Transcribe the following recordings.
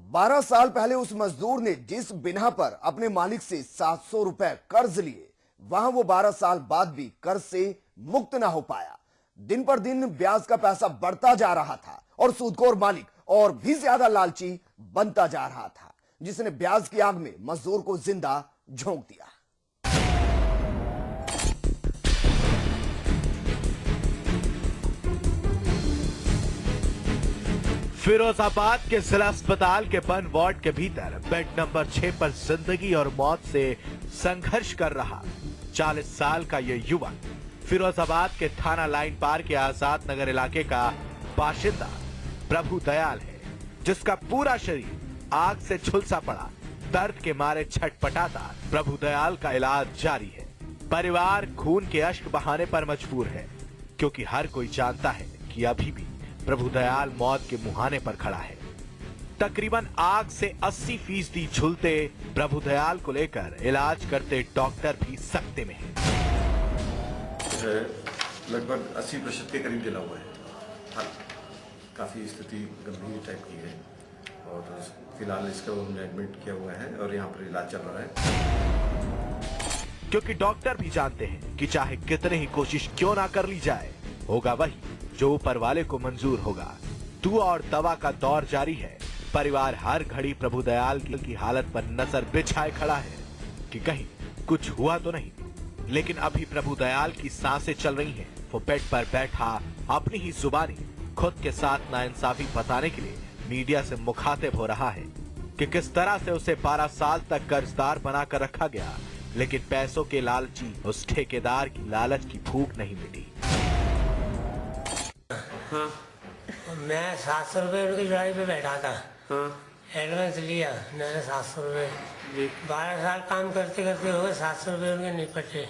12 साल पहले उस मजदूर ने जिस बिना पर अपने मालिक से 700 रुपए कर्ज लिए, वहां वो 12 साल बाद भी कर्ज से मुक्त ना हो पाया। दिन पर दिन ब्याज का पैसा बढ़ता जा रहा था और सूदखोर मालिक और भी ज्यादा लालची बनता जा रहा था, जिसने ब्याज की आग में मजदूर को जिंदा झोंक दिया। फिरोजाबाद के जिला अस्पताल के बंद वार्ड के भीतर बेड नंबर 6 पर जिंदगी और मौत से संघर्ष कर रहा 40 साल का यह युवक फिरोजाबाद के थाना लाइन पार के आजाद नगर इलाके का बाशिंदा प्रभु दयाल है, जिसका पूरा शरीर आग से झुलसा पड़ा। दर्द के मारे छटपटाता प्रभु दयाल का इलाज जारी है। परिवार खून के अश्क बहाने पर मजबूर है, क्योंकि हर कोई जानता है कि अभी भी प्रभु दयाल मौत के मुहाने पर खड़ा है। तकरीबन आग से 80% झुलते प्रभु दयाल को लेकर इलाज करते डॉक्टर भी सकते में हैं। लगभग 80% के करीब जला हुआ है। हाँ, काफी स्थिति गंभीर टाइप की है और फिलहाल इसका हमने एडमिट किया हुआ है और यहाँ पर इलाज चल रहा है। क्योंकि डॉक्टर भी जानते हैं कि चाहे कितने ही कोशिश क्यों ना कर ली जाए, होगा वही जो ऊपर वाले को मंजूर होगा। दुआ और दवा का दौर जारी है। परिवार हर घड़ी प्रभु दयाल की हालत पर नजर बिछाए खड़ा है कि कहीं कुछ हुआ तो नहीं। लेकिन अभी प्रभु दयाल की सांसें चल रही हैं। वो बेड पर बैठा अपनी ही जुबानी खुद के साथ नाइंसाफी बताने के लिए मीडिया से मुखातिब हो रहा है कि किस तरह से उसे 12 साल तक कर्जदार बनाकर रखा गया, लेकिन पैसों के लालची उस ठेकेदार की लालच की भूख नहीं मिटी। हाँ। मैं 700 रुपये उनकी गाड़ी पे बैठा था। हाँ। एडवांस लिया मैंने 700 रुपये। 12 साल काम करते करते हो गए, 700 रुपये उनके निपटे।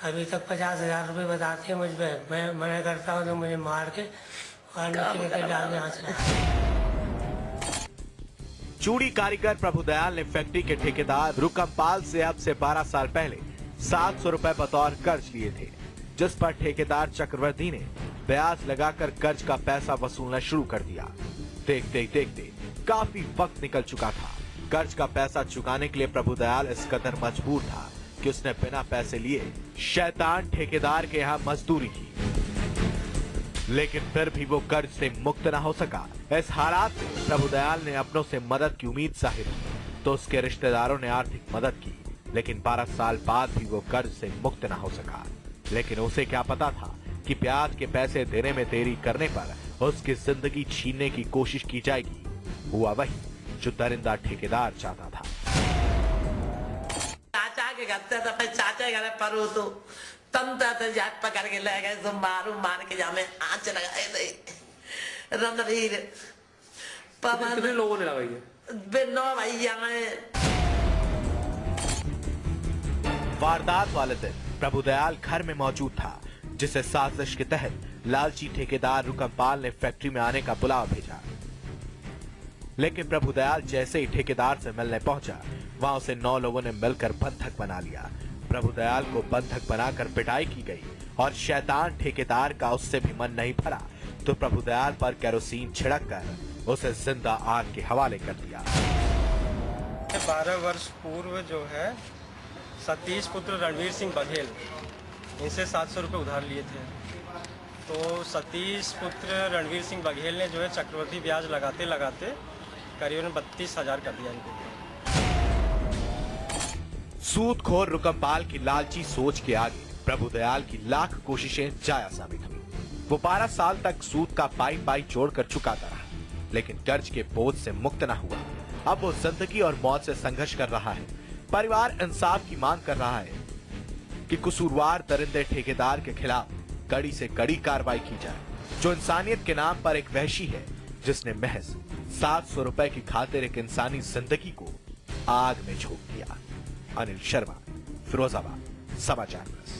अभी तक 50,000 रुपये बताते हैं मुझ पर। मैं मना करता हूँ तो मुझे मार के और नीचे डाल के हाथ। चूड़ी कारीगर प्रभु दयाल ने फैक्ट्री के ठेकेदार रुकमपाल से अब से 12 साल पहले 700 रुपए बतौर कर्ज लिए थे, जिस पर ठेकेदार चक्रवर्ती ने ब्याज लगाकर कर्ज का पैसा वसूलना शुरू कर दिया। देखते देखते काफी वक्त निकल चुका था। कर्ज का पैसा चुकाने के लिए प्रभु दयाल इस कदर मजबूर था कि उसने बिना पैसे लिए शैतान ठेकेदार के यहाँ मजदूरी की, लेकिन फिर भी वो कर्ज से मुक्त न हो सका। इस हालात में प्रभु दयाल ने अपनों से मदद की उम्मीद जाहिर की तो उसके रिश्तेदारों ने आर्थिक मदद की, लेकिन 12 साल बाद भी वो कर्ज से मुक्त न हो सका। लेकिन उसे क्या पता था कि ब्याज के पैसे देने में देरी करने पर उसकी जिंदगी छीनने की कोशिश की जाएगी। हुआ वही जो दरिंदा ठेकेदार चाहता था। चाचा के घर से तो चाचा घर पर तो तंता से जाट पकड़ के ले गए, तो मारू मार के जामे आंच लगाए थे। रणवीर पवन कितने लोगों ने लगाई है? बिन्नो भैया वारदात वाले दिन प्रभु दयाल घर में मौजूद था, जिसे साजिश के तहत लालची ठेकेदार रुकमपाल ने फैक्ट्री में आने का बुलावा भेजा। लेकिन प्रभु दयाल जैसे ही ठेकेदार से मिलने पहुंचा, वहां उसे 9 लोगों ने मिलकर बंधक बना लिया। प्रभु दयाल को बंधक बनाकर पिटाई की गई और शैतान ठेकेदार का उससे भी मन नहीं भरा तो प्रभु दयाल पर केरोसिन छिड़ककर उसे जिंदा आग के हवाले कर दिया। 12 वर्ष पूर्व जो है सतीश पुत्र रणवीर सिंह बघेल, इनसे 700 रुपये उधार लिए थे। तो सतीश पुत्र रणवीर सिंह बघेल ने जो है चक्रवर्ती ब्याज लगाते लगाते करीबन 32,000 कर दिया इनको। सूदखोर रुकमपाल की लालची सोच के आगे प्रभु दयाल की लाख कोशिशें जाया साबित हुई। वो 12 साल तक सूद का पाई पाई जोड़कर चुकाता रहा, लेकिन कर्ज के बोझ से मुक्त न हुआ। अब वो जिंदगी और मौत से संघर्ष कर रहा है। परिवार इंसाफ की मांग कर रहा है कि कसूरवार दरिंदे ठेकेदार के खिलाफ कड़ी से कड़ी कार्रवाई की जाए, जो इंसानियत के नाम पर एक वहशी है, जिसने महज 700 रुपए की खातिर एक इंसानी जिंदगी को आग में झोंक दिया। अनिल शर्मा, फिरोजाबाद समाचार प्लस।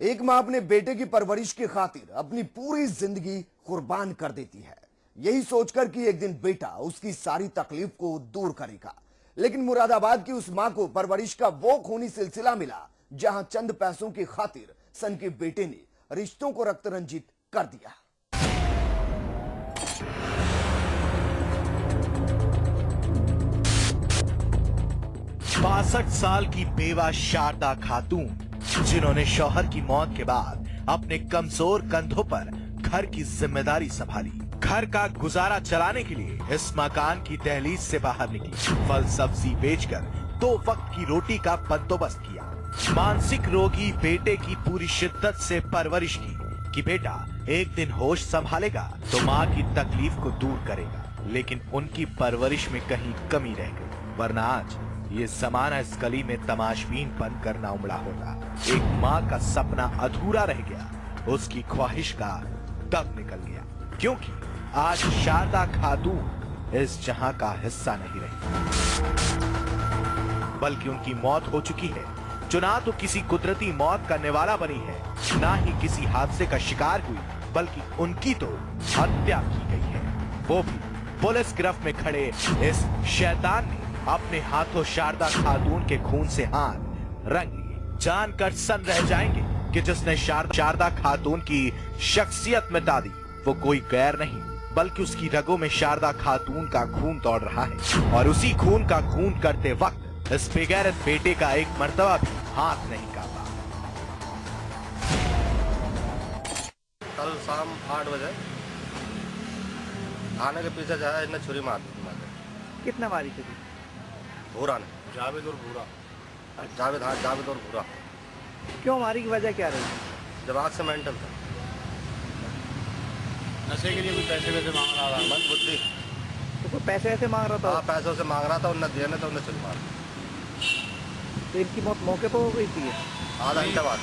एक मां अपने बेटे की परवरिश की खातिर अपनी पूरी जिंदगी कुर्बान कर देती है, यही सोचकर कि एक दिन बेटा उसकी सारी तकलीफ को दूर करेगा। लेकिन मुरादाबाद की उस मां को परवरिश का वो खूनी सिलसिला मिला जहां चंद पैसों की खातिर सन के बेटे ने रिश्तों को रक्त रंजित कर दिया। 62 साल की बेवा शारदा खातून, जिन्होंने शौहर की मौत के बाद अपने कमजोर कंधों पर घर की जिम्मेदारी संभाली, घर का गुजारा चलाने के लिए इस मकान की दहलीज से बाहर निकली, फल सब्जी बेचकर 2 वक्त की रोटी का बंदोबस्त किया, मानसिक रोगी बेटे की पूरी शिद्दत से परवरिश की कि बेटा एक दिन होश संभालेगा तो माँ की तकलीफ को दूर करेगा, लेकिन उनकी परवरिश में कहीं कमी रह गई, वरना आज ये जमाना इस गली में तमाशबीन बनकर ना उमड़ा होता। एक माँ का सपना अधूरा रह गया, उसकी ख्वाहिश का दम निकल गया, क्योंकि आज शारदा खातून इस जहां का हिस्सा नहीं रही, बल्कि उनकी मौत हो चुकी है, जो ना तो किसी कुदरती मौत का निवाला बनी है, ना ही किसी हादसे का शिकार हुई, बल्कि उनकी तो हत्या की गई है। वो भी पुलिस गिरफ्त में खड़े इस शैतान ने अपने हाथों शारदा खातून के खून से हाथ रंग लिए। जानकर सन रह जाएंगे कि जिसने शारदा खातून की शख्सियत मिटा दी, वो कोई गैर नहीं, बल्कि उसकी रगों में शारदा खातून का खून दौड़ रहा है, और उसी खून का खून करते वक्त इस बेगैरत बेटे का एक मर्तबा भी हाथ नहीं कांपा। कल शाम 8 बजे थाने के पीछे जाया, इसने छुरी मार दी। कितना मारी थी? भूरा ने, जावेद और भूरा, जावेद और भूरा। क्यों मारी की वजह क्या रही? दिमाग से मेंटल था, नशे के लिए भी पैसे वैसे मांग रहा था, मंद बुद्धि। तो कोई पैसे ऐसे मांग रहा था? हाँ, पैसों से मांग रहा था, उन्हें दिया नहीं तो उन्हें छुरी मार दी। तो इनकी मौत मौके पर हो गई थी? आधा घंटा बाद।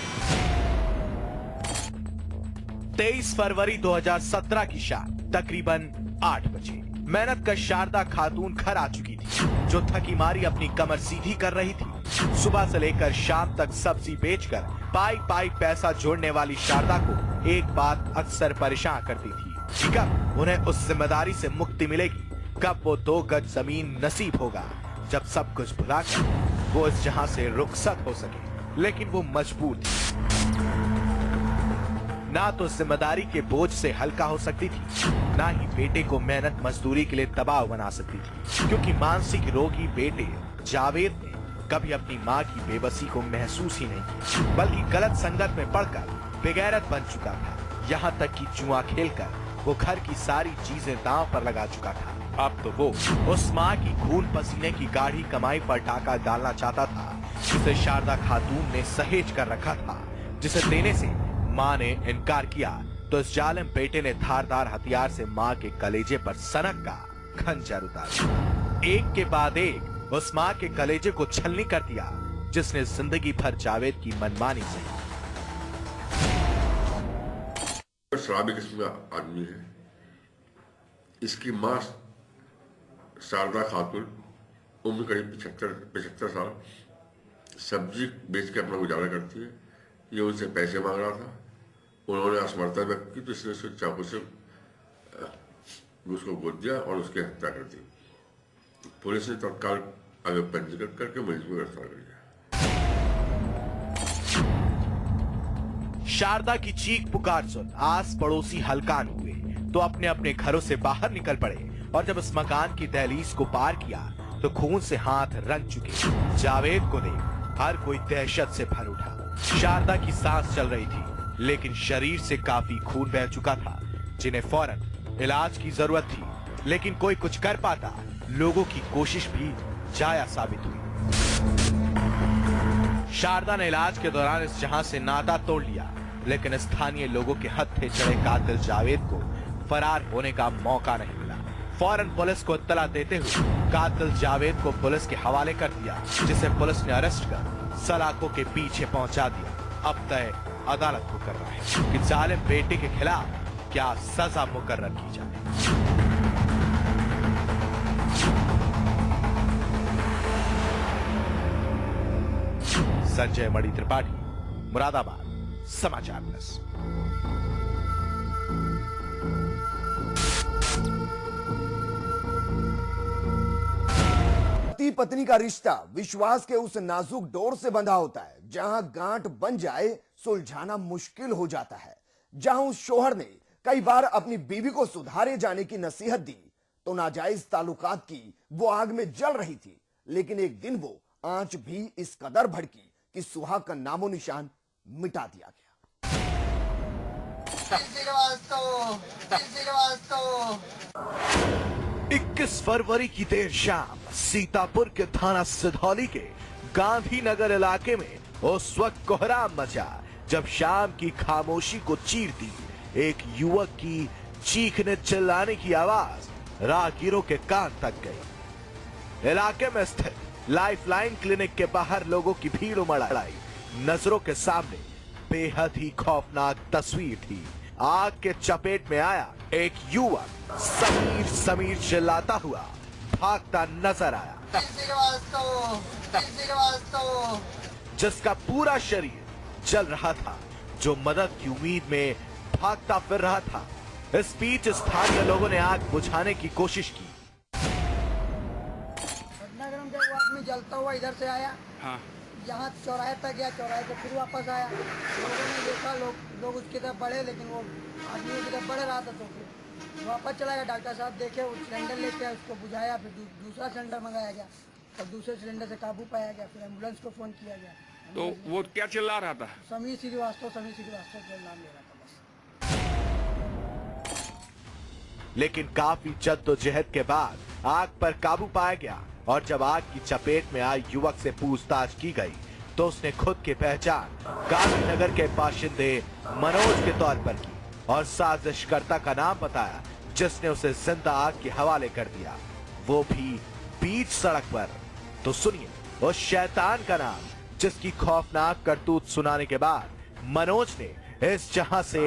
23 फरवरी 2017 की शाम तकरीबन 8 बजे मेहनत कर शारदा खातून घर आ चुकी थी, जो थकी मारी अपनी कमर सीधी कर रही थी। सुबह से लेकर शाम तक सब्जी बेचकर पाई पाई पैसा जोड़ने वाली शारदा को एक बात अक्सर परेशान करती थी कि कब उन्हें उस जिम्मेदारी से मुक्ति मिलेगी, कब वो 2 गज जमीन नसीब होगा, जब सब कुछ भुलाकर वो इस जहां से रुखसत हो सके। लेकिन वो मजबूर थी, ना तो जिम्मेदारी के बोझ से हल्का हो सकती थी, ना ही बेटे को मेहनत मजदूरी के लिए दबाव बना सकती थी, क्योंकि मानसिक रोगी बेटे जावेद ने कभी अपनी माँ की बेबसी को महसूस ही नहीं किया, बल्कि गलत संगत में पड़कर बेगैरत बन चुका था। यहाँ तक कि जुआ खेलकर वो घर की सारी चीजें दांव पर लगा चुका था। अब तो वो उस माँ की खून पसीने की गाढ़ी कमाई पर टाका डालना चाहता था, जिसे शारदा खातून ने सहेज कर रखा था, जिसे देने से माँ ने इनकार किया तो इस जालिम बेटे ने धारदार हथियार से माँ के कलेजे पर सनक का खंजर उतारा। एक के बाद एक उस माँ के कलेजे को छलनी कर दिया, जिसने जिंदगी भर जावेद की मनमानी सही। शराबी किस्म का आदमी है। इसकी माँ शारदा खातून, उम्र करीब 75 साल, सब्जी बेच के अपना गुजारा करती है। ये उनसे पैसे मांग रहा था, उन्होंने असमर्थता व्यक्त की तो इसने उसको चाकू से उसको गोद दिया और उसकी हत्या कर दी। पुलिस ने तत्काल आगे पंजीकृत करके मरीज को गिरफ्तार कर लिया। शारदा की चीख पुकार सुन आस पड़ोसी हलकान हुए तो अपने अपने घरों से बाहर निकल पड़े, और जब इस मकान की दहलीज को पार किया तो खून से हाथ रंग चुके जावेद को देख हर कोई दहशत से भर उठा। शारदा की सांस चल रही थी, लेकिन शरीर से काफी खून बह चुका था, जिन्हें फौरन इलाज की जरूरत थी, लेकिन कोई कुछ कर पाता। लोगों की कोशिश भी जाया साबित हुई। शारदा ने इलाज के दौरान इस जहां से नाता तोड़ लिया, लेकिन स्थानीय लोगों के हत्थे चढ़े कातिल जावेद को फरार होने का मौका नहीं मिला। फौरन पुलिस को इत्तला देते हुए कातिल जावेद को पुलिस के हवाले कर दिया, जिसे पुलिस ने अरेस्ट कर सलाखों के पीछे पहुंचा दिया। अब तय अदालत को कर रहा है कि जालिम बेटे के खिलाफ क्या सजा मुकर्रर की जाए। संजय मणि त्रिपाठी, मुरादाबाद, समाचार प्लस। पति पत्नी का रिश्ता विश्वास के उस नाजुक डोर से बंधा होता है जहां गांठ बन जाए सुलझाना मुश्किल हो जाता है। जहां उस शोहर ने कई बार अपनी बीवी को सुधारे जाने की नसीहत दी तो नाजायज ताल्लुकात की वो आग में जल रही थी, लेकिन एक दिन वो आंच भी इस कदर भड़की कि सुहाग का नामो निशान मिटा दिया गया। 21 फरवरी की देर शाम सीतापुर के थाना सिधौली के गांधीनगर इलाके में उस वक्त कोहराम मचा जब शाम की खामोशी को चीरती एक युवक की चीखने चिल्लाने की आवाज राहगीरों के कान तक गई। इलाके में स्थित लाइफलाइन क्लिनिक के बाहर लोगों की भीड़ उमड़ आई। नजरों के सामने बेहद ही खौफनाक तस्वीर थी। आग के चपेट में आया एक युवक समीर चिल्लाता हुआ भागता नजर आया, जिसका पूरा शरीर जल रहा था, जो मदद की उम्मीद में भागता फिर रहा था। इस बीच स्थानीय लोगों ने आग बुझाने की कोशिश की। आदमी जलता हुआ इधर से आया, यहाँ चौराहे तक गया, चौराहे से फिर वापस आया। लोगों ने देखा, लोग उसकी तरफ बढ़े, लेकिन वो आदमी की तरफ बढ़ रहा था, तो फिर वापस चला गया। डॉक्टर साहब देखे, वो सिलेंडर लेके आए, उसको बुझाया, फिर दूसरा सिलेंडर मंगाया गया, तब दूसरे सिलेंडर से काबू पाया गया। फिर एम्बुलेंस को फोन किया गया। तो वो क्या चिल्ला रहा था? समीर श्रीवास्तव का नाम ले रहा था बस। लेकिन काफी जद्दोजहद के बाद आग पर काबू पाया गया और जब आग की चपेट में आए युवक से पूछताछ की गई तो उसने खुद की पहचान गांधीनगर के बाशिंदे मनोज के तौर पर की और साजिशकर्ता का नाम बताया, जिसने उसे जिंदा आग के हवाले कर दिया, वो भी बीच सड़क पर। तो सुनिए उस शैतान का नाम, जिसकी खौफनाक करतूत सुनाने के बाद मनोज ने इस जहां से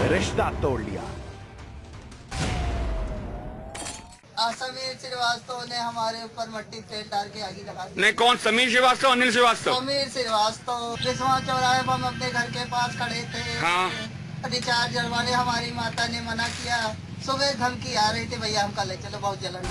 रिश्ता तोड़ लिया। समीर श्रीवास्तव ने हमारे ऊपर मट्टी तेल डाल के आगे लगा दी। नहीं, कौन? समीर श्रीवास्तव, अनिल श्रीवास्तव? समीर श्रीवास्तव। विश्वा चौराहे पर हम अपने घर के पास खड़े थे। हाँ। रिचार्ज जलवाने हमारी माता ने मना किया। सुबह धमकी आ रही थी, भैया हम कल चलो, बहुत जलन।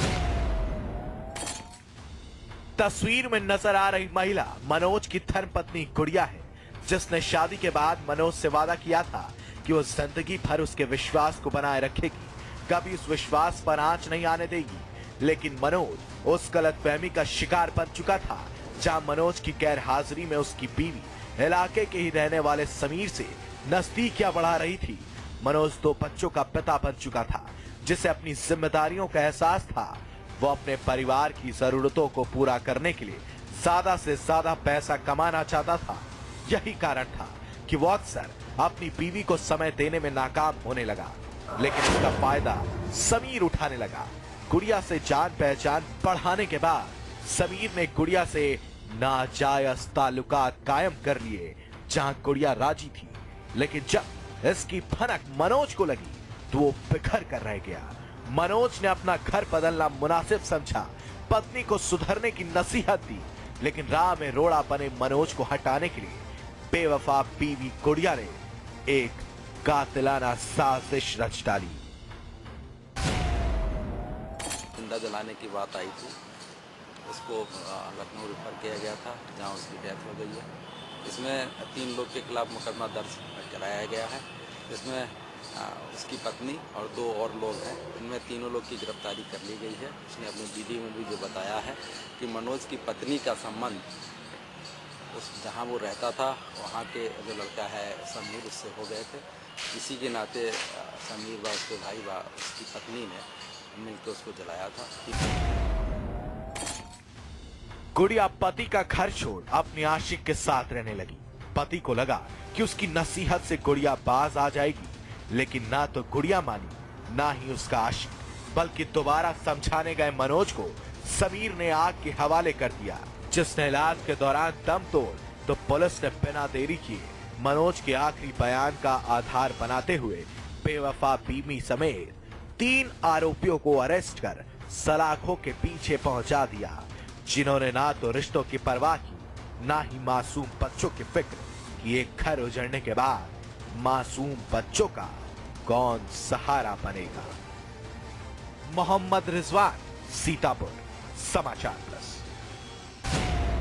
तस्वीर में नजर आ रही महिला मनोज की धर्मपत्नी गुड़िया है, जिसने शादी के बाद मनोज से वादा किया था कि वो जिंदगी भर उसके विश्वास को बनाए रखेगी, कभी उस विश्वास पर आंच नहीं आने देगी। लेकिन मनोज उस गलतफहमी का शिकार बन चुका था, जहां मनोज की गैर हाजिरी में उसकी बीवी इलाके के ही रहने वाले समीर से नजदीकियां बढ़ा रही थी। मनोज 2 बच्चों का पिता बन चुका था, जिसे अपनी जिम्मेदारियों का एहसास था। वो अपने परिवार की जरूरतों को पूरा करने के लिए ज्यादा से ज्यादा पैसा कमाना चाहता था। यही कारण था कि वो अक्सर अपनी बीवी को समय देने में नाकाम होने लगा, लेकिन इसका फायदा समीर उठाने लगा। गुड़िया से जान पहचान बढ़ाने के बाद समीर ने गुड़िया से नाजायज ताल्लुकात कायम कर लिए, जहां गुड़िया राजी थी। लेकिन जब इसकी भनक मनोज को लगी तो वो बिखर कर रह गया। मनोज ने अपना घर बदलना मुनासिब समझा, पत्नी को सुधरने की नसीहत दी, लेकिन राह में रोड़ा बने मनोज को हटाने के लिए बेवफा बीवी गुड़िया ने एक कातिलाना साजिश रच डाली। जिंदा जलाने की बात आई थी, उसको लखनऊ रेफर किया गया था, जहां उसकी डेथ हो गई है। इसमें 3 लोग के खिलाफ मुकदमा दर्ज कराया गया है। इसमें उसकी पत्नी और 2 और लोग हैं। इनमें तीनों लोग की गिरफ्तारी कर ली गई है। उसने अपनी वीडियो में भी जो बताया है कि मनोज की पत्नी का संबंध उस जहां वो रहता था वहां के जो लड़का है समीर, उससे हो गए थे। इसी के नाते समीर व उसके भाई व उसकी पत्नी ने मिलकर उसको जलाया था। गुड़िया पति का घर छोड़ अपने आशिक के साथ रहने लगी। पति को लगा कि उसकी नसीहत से गुड़िया बाज आ जाएगी, लेकिन ना तो गुड़िया मानी ना ही उसका आशिक, बल्कि दोबारा समझाने गए मनोज को समीर ने आग के हवाले कर दिया, जिसने इलाज के दौरान दम तोड़ तो पुलिस ने बिना देरी किए मनोज के आखिरी बयान का आधार बनाते हुए बेवफा बीवी समेत 3 आरोपियों को अरेस्ट कर सलाखों के पीछे पहुंचा दिया, जिन्होंने ना तो रिश्तों की परवाह की, ना ही मासूम बच्चों की फिक्र कि एक घर उजड़ने के बाद मासूम बच्चों का कौन सहारा बनेगा। मोहम्मद रिजवान, सीतापुर, समाचार प्लस।